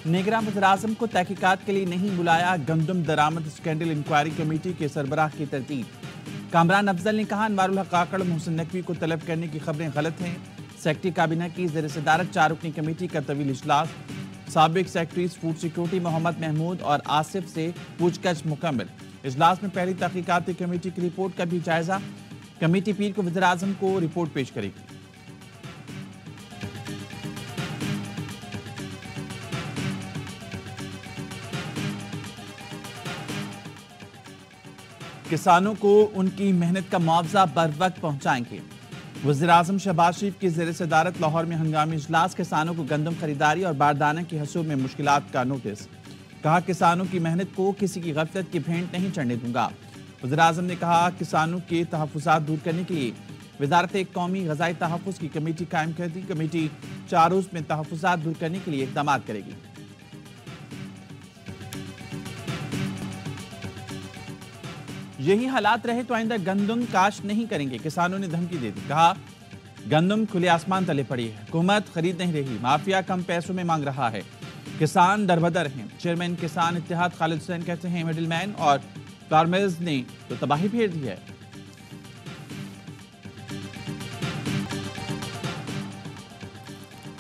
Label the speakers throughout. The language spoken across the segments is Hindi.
Speaker 1: निगरान वज़ीर-ए-आज़म को तहकीकात के लिए नहीं बुलाया। गंदम दरामद स्कैंडल इंक्वायरी कमेटी के सरबराह की तरतीब। कामरान अफजल ने कहा अनवारुल हक काकड़ मोहसिन नकवी को तलब करने की खबरें गलत हैं। सेक्रेटरी काबीना की ज़ेर सदारत 4 रुकनी कमेटी का तवील इजलास। साबिक secretaries food security Mohammad Mahmood और आसिफ से पूछताछ मुकम्मल। इजलास में पहली तहकीकाती कमेटी की रिपोर्ट का भी जायजा। कमेटी पीर को वज़ीर-ए-आज़म को रिपोर्ट पेश करेगी। किसानों को उनकी मेहनत का मुआवजा बर वक्त पहुंचाएंगे। वज़ीर-ए-आज़म शहबाज शरीफ की ज़ेर सदारत लाहौर में हंगामी इजलास। किसानों को गंदम खरीदारी और बारदाने के हसूल में मुश्किलात का नोटिस। कहा किसानों की मेहनत को किसी की गफलत की भेंट नहीं चढ़ने दूंगा। वज़ीर-ए-आज़म ने कहा किसानों के तहफ़्फ़ुज़ात दूर करने के लिए वज़ारत कौमी ग़ज़ाई तहफ़्फ़ुज़ की कमेटी कायम कर दी। कमेटी 4 रोज़ में तहफ़्फ़ुज़ात दूर करने के लिए इक़दाम करेगी। यही हालात रहे तो आइंदा गंदम काश्त नहीं करेंगे, किसानों ने धमकी दे दी। कहा गंदम खुले आसमान तले पड़ी है, हुकूमत खरीद नहीं रही, माफिया कम पैसों में मांग रहा है, किसान दरबदर हैं। चेयरमैन किसान इत्तेहाद खालिद हुसैन कहते हैं मिडिलमैन और फार्मर्स ने तो तबाही फेर दी है।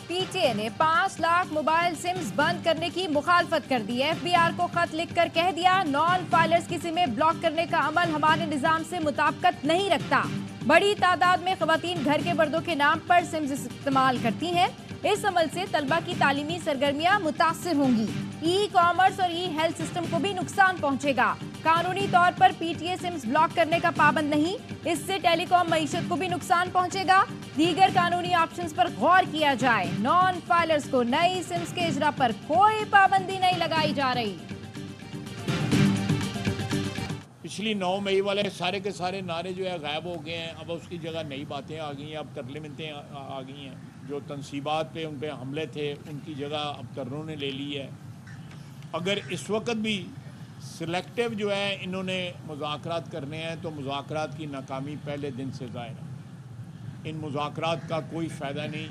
Speaker 2: पीटीए ने 5 लाख मोबाइल सिम्स बंद करने की मुखालफत कर दी है। एफबीआर को खत लिखकर कह दिया नॉन फाइलर्स की सिमें ब्लॉक करने का अमल हमारे निजाम से मुताबिकत नहीं रखता। बड़ी तादाद में खवातीन घर के मर्दों के नाम पर सिम्स इस्तेमाल करती हैं। इस अमल से तलबा की तालीमी सरगर्मियां मुतासिर होंगी। ई कॉमर्स और ई हेल्थ सिस्टम को भी नुकसान पहुंचेगा। कानूनी तौर पर पीटीए सिम्स ब्लॉक करने का पाबंद नहीं, इससे टेलीकॉम मईशत को भी नुकसान पहुंचेगा। दीगर कानूनी ऑप्शंस पर गौर किया जाए। नॉन फाइलर्स को नई सिम्स के इजरा पर कोई पाबंदी नहीं लगाई जा रही।
Speaker 3: पिछली 9 मई वाले सारे के सारे नारे जो है गायब हो गए हैं। अब उसकी जगह नई बातें आ गई हैं, अब तरले मिनतें आ गई हैं। जो तनसीबात पे उन पे हमले थे उनकी जगह अब तरलों ने ले ली है। अगर इस वक्त भी सिलेक्टिव जो है इन्होंने मुज़ाकरात करने हैं तो मुज़ाकरात की नाकामी पहले दिन से ज़ाहिर है। इन मुज़ाकरात का कोई फ़ायदा नहीं।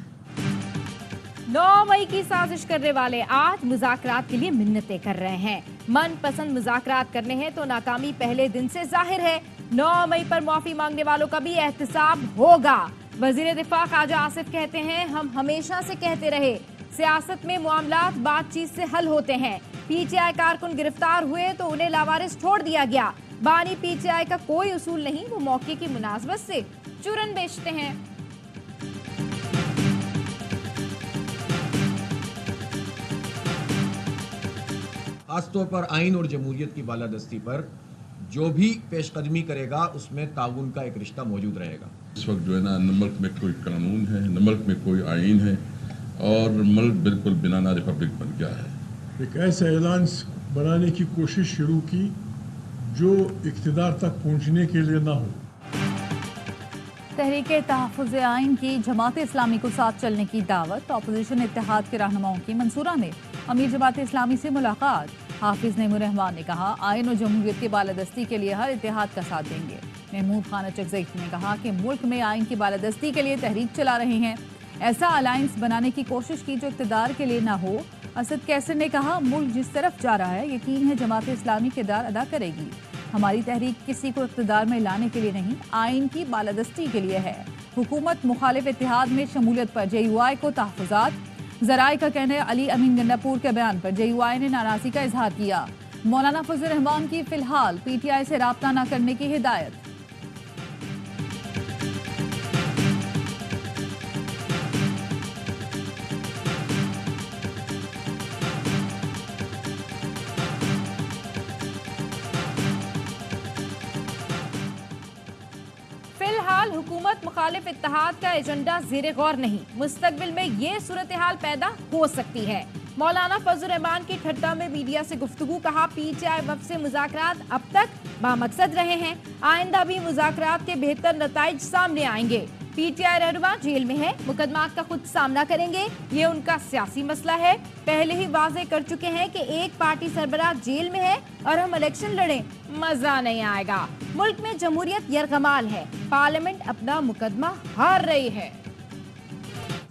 Speaker 2: 9 मई की साजिश करने वाले आज मुज़ाकरात के लिए मिन्नतें कर रहे हैं। मनपसंद मुज़ाकरात करने हैं तो नाकामी पहले दिन से जाहिर है। 9 मई पर माफी मांगने वालों का भी एहतसाब होगा। वजीर दिफा ख्वाजा आसिफ कहते हैं हम हमेशा से कहते रहे सियासत में मामलात बातचीत से हल होते हैं। पीटीआई कारकुन गिरफ्तार हुए तो उन्हें लावारिस छोड़ दिया गया। बानी पीटीआई का कोई उसूल नहीं, वो मौके की मुनासबत से चूरन बेचते हैं।
Speaker 4: खासतौर पर आइन और जमहूरियत की बालादस्ती पर जो भी पेशकदमी करेगा उसमें ताउन का एक रिश्ता मौजूद रहेगा।
Speaker 5: इस वक्त जो है ना न मुल्क में कोई कानून है, न मुल्क में कोई आइन है और मुल्क बिल्कुल बिनाना रिपब्लिक बन गया है।
Speaker 6: एक ऐसा ऐलान बनाने की कोशिश शुरू की जो इक़्तिदार तक पहुंचने के लिए ना हो।
Speaker 7: तहरीक तहफ़्फ़ुज़ आइन की जमात इस्लामी को साथ चलने की दावत। अपोजिशन इत्तेहाद के रहनुमाओं की मंसूरा में अमीर जमात इस्लामी से मुलाकात। हाफिज नईमुर रहमान ने कहा आइन और जमहूरियत की बालादस्ती के लिए हर इत्तेहाद का साथ देंगे। महमूद खान अचकज़ई ने कहा कि मुल्क में आइन की बालादस्ती के लिए तहरीक चला रहे हैं। ऐसा अलायंस बनाने की कोशिश की जो इक़्तिदार के लिए ना हो। असद कैसर ने कहा मुल्क जिस तरफ जा रहा है यकीन है जमात इस्लामी किरदार अदा करेगी। हमारी तहरीक किसी को इक़्तिदार में लाने के लिए नहीं, आइन की बालादस्ती के लिए है। हुकूमत मुखालिफ इत्तेहाद में शमूलियत पर JUI को तहफ़्फ़ुज़ात। ज़राए का कहना है अली अमीन गंडापुर के बयान पर JUI ने नाराज़गी का इजहार किया। मौलाना फजल रहमान की फिलहाल PTI से राब्ता न करने की हिदायत।
Speaker 2: फिलहाल हुकूमत मुखालिफ इत्तेहाद का एजेंडा ज़ेरे गौर नहीं। मुस्तकबिल में ये सूरत हाल पैदा हो सकती है। मौलाना फजल रहमान की ठट्टा में मीडिया से गुफ्तगू। कहा PTI वफ़द से मुज़ाकरात अब तक बामकसद रहे हैं, आइंदा भी मुज़ाकरात के बेहतर नताइज सामने आएंगे। PTI रहनुमा जेल में है, मुकदमात का खुद सामना करेंगे, ये उनका सियासी मसला है। पहले ही वाजे कर चुके हैं कि एक पार्टी सरबराह जेल में है और हम इलेक्शन लड़ें, मजा नहीं आएगा। मुल्क में जमहूरियत यरगमाल है, पार्लियामेंट अपना मुकदमा हार रही है।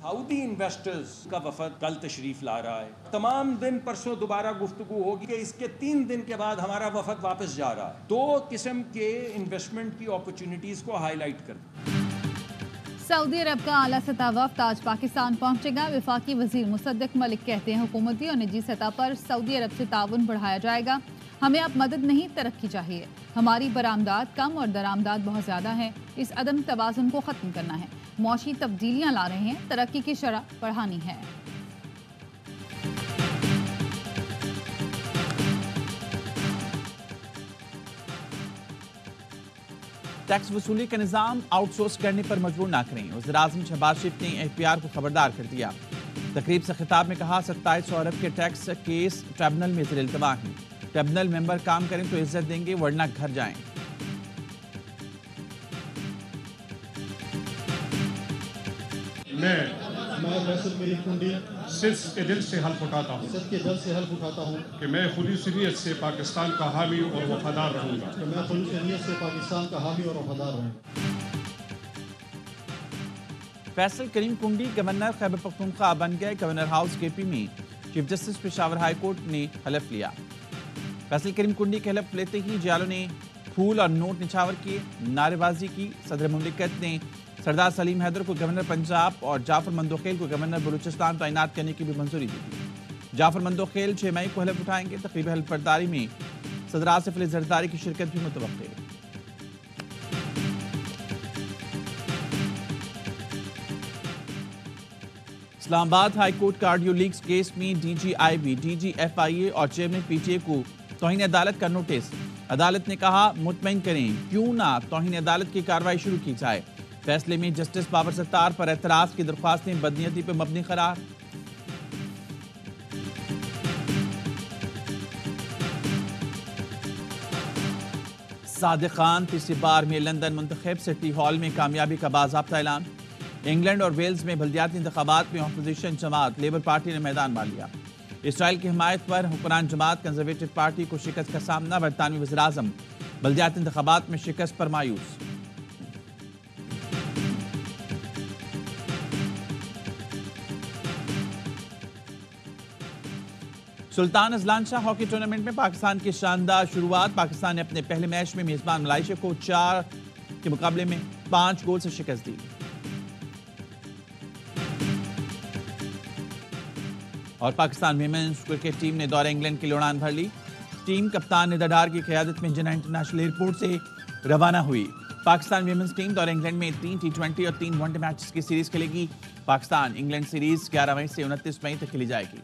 Speaker 8: हाउदी इन्वेस्टर्स का वफद कल तशरीफ ला रहा है। तमाम दिन परसों दोबारा गुफ्तगू होगी कि इसके 3 दिन के बाद हमारा वफद वापस जा रहा है। 2 किस्म के इन्वेस्टमेंट की अपॉर्चुनिटीज को हाईलाइट कर।
Speaker 7: सऊदी अरब का आला सतह वफ्द आज पाकिस्तान पहुंचेगा। वफाकी वजीर मुसद्दिक मलिक कहते हैं हुकूमती और निजी सतह पर सऊदी अरब से ताउन बढ़ाया जाएगा। हमें अब मदद नहीं तरक्की चाहिए। हमारी बरामदात कम और दरामदात बहुत ज़्यादा है। इस अदम तवाज़ुन को ख़त्म करना है। मौशी तब्दीलियाँ ला रहे हैं, तरक्की की शरह बढ़ानी है।
Speaker 1: टैक्स वसूली का निज़ाम आउटसोर्स करने पर मजबूर ना करें। वज़ीर-ए-आज़म शहबाज शरीफ ने एफपीआर को खबरदार कर दिया। तकरीब से खिताब में कहा 2700 अरब के टैक्स केस ट्रिब्यूनल में ज़ेर इल्तवा हैं। ट्रिब्यूनल मेंबर काम करें तो इज्जत देंगे, वरना घर जाएं।
Speaker 9: मैं फैसल करीम कुंडी
Speaker 6: सिर्फ दिल से हल्फ उठाता हूँ
Speaker 9: सद के दिल से हल्फ उठाता हूँ
Speaker 6: कि मैं खुलूस नीयत से पाकिस्तान का हामी और वफादार रहूँगा।
Speaker 9: कि मैं खुलूस नीयत से पाकिस्तान का हामी और वफादार रहूँगा।
Speaker 1: फैसल करीम कुंडी गवर्नर खैबर पख्तूनख्वा बन गए। गवर्नर हाउस केपी में chief justice Peshawar high court ने हलफ लिया। फैसल करीम कुंडी के हलफ लेते ही जियालों ने फूल और नोट निछावर किए, नारेबाजी की। सदर मुमलिकत ने सरदार सलीम हैदर को गवर्नर पंजाब और जाफर मंदोखेल को गवर्नर बलूचिस्तान तैनात करने की भी मंजूरी दी थी। जाफर मंदोखेल 6 मई को हलफ उठाएंगे। तकरीब हलफ बर्दारी में सदर आसिफ अली जरदारी की शिरकत भी मुतवक्किल है। इस्लामाबाद हाई कोर्ट का ऑडियो लीक्स केस में डीजीआईबी, डीजीएफआईए और चेयरमैन पीटीए को तौहीन अदालत का नोटिस। अदालत ने कहा मुतमईन करें, क्यों ना तौहीन अदालत की कार्रवाई शुरू की जाए। फैसले में जस्टिस बाबर सत्तार पर एतराज की दरख्वास्तें बदनीयती पर मबनी करार। सादिक खान तीसरी बार में लंदन मुंतखब सिटी हॉल में कामयाबी का बाज़ाब्ता ऐलान। इंग्लैंड और वेल्स में बल्दियाती इंतखाबात में अपोजिशन जमात लेबर पार्टी ने मैदान मार लिया। इसराइल की हिमायत पर हुक्मरान जमात कंजर्वेटिव पार्टी को शिकस्त का सामना। बरतानवी वज़ीर-ए-आज़म बल्दियाती इंतखाबात में शिकस्त पर मायूस। Sultan Azlan Shah hockey tournament में पाकिस्तान की शानदार शुरुआत। पाकिस्तान ने अपने पहले मैच में मेजबान मलेशिया को 4 के मुकाबले में 5 गोल से शिकस्त दी। और पाकिस्तान विमेंस क्रिकेट टीम ने दौरे इंग्लैंड के लिए उड़ान भर ली। टीम कप्तान निदा डार की क़यादत में जिन्ना इंटरनेशनल एयरपोर्ट से रवाना हुई। पाकिस्तान विमेंस टीम दौरे इंग्लैंड में 3 T20 और 3 वनडे मैचेस की सीरीज खेलेगी। पाकिस्तान इंग्लैंड सीरीज 11 मई से 29 मई तक खेली जाएगी।